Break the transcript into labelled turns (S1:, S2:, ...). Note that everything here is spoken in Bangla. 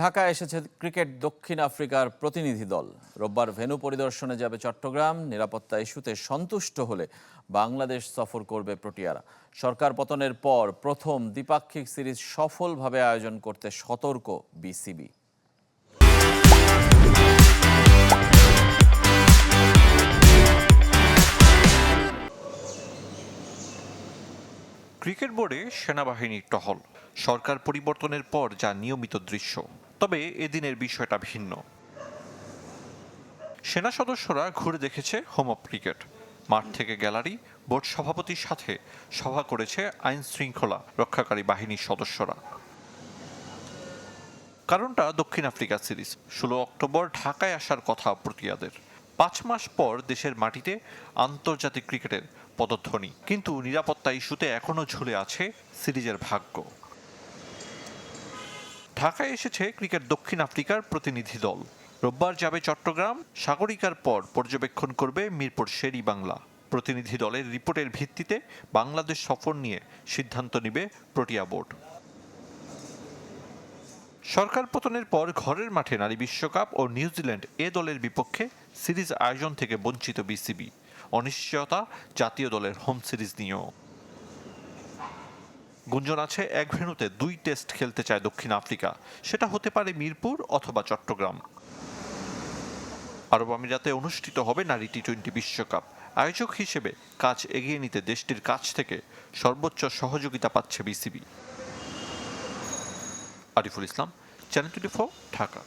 S1: ঢাকায় এসেছে ক্রিকেট দক্ষিণ আফ্রিকার প্রতিনিধি দল। রোববার ভেন্যু পরিদর্শনে যাবে চট্টগ্রাম। নিরাপত্তা ইস্যুতে সন্তুষ্ট হলে বাংলাদেশ সফর করবে প্রোটিয়ারা। সরকার পতনের পর প্রথম দ্বিপাক্ষিক সিরিজ সফলভাবে আয়োজন করতে সতর্ক বিসিবি।
S2: ক্রিকেট বোর্ডে সেনাবাহিনীর টহল সরকার পরিবর্তনের পর যা নিয়মিত দৃশ্য। তবে এদিনের বিষয়টা ভিন্ন। সেনা সদস্যরা ঘুরে দেখেছে হোম অফ ক্রিকেট। মাঠ থেকে গ্যালারি, বোর্ড সভাপতির সাথে সভা করেছে আইন শৃঙ্খলা রক্ষাকারী বাহিনীর সদস্যরা। কারণটা দক্ষিণ আফ্রিকা সিরিজ। 16 অক্টোবর ঢাকায় আসার কথা প্রোটিয়াদের। 5 মাস পর দেশের মাটিতে আন্তর্জাতিক ক্রিকেটের পদধ্বনি, কিন্তু নিরাপত্তা ইস্যুতে এখনো ঝুলে আছে সিরিজের ভাগ্য। ঢাকায় এসেছে ক্রিকেট দক্ষিণ আফ্রিকার প্রতিনিধি দল। রোববার যাবে চট্টগ্রাম। সাগরিকার পর পর্যবেক্ষণ করবে মিরপুর শেরি বাংলা। প্রতিনিধি দলের রিপোর্টের ভিত্তিতে বাংলাদেশ সফর নিয়ে সিদ্ধান্ত নেবে প্রোটিয়া বোর্ড। সরকার পতনের পর ঘরের মাঠে নারী বিশ্বকাপ ও নিউজিল্যান্ড এ দলের বিপক্ষে সিরিজ আয়োজন থেকে বঞ্চিত বিসিবি। অনিশ্চয়তা জাতীয় দলের হোম সিরিজ নিয়েও। গুঞ্জন আছে এক ভেন্যুতে 2 টেস্ট খেলতে চায় দক্ষিণ আফ্রিকা। সেটা হতে পারে মিরপুর অথবা চট্টগ্রাম। আরব আমিরাতে অনুষ্ঠিত হবে নারী টি-20 বিশ্বকাপ। আয়োজক হিসেবে কাজ এগিয়ে নিতে দেশটির কাছ থেকে সর্বোচ্চ সহযোগিতা পাচ্ছে বিসিবি। আরিফুল ইসলাম, চ্যানেল 24, ঢাকা।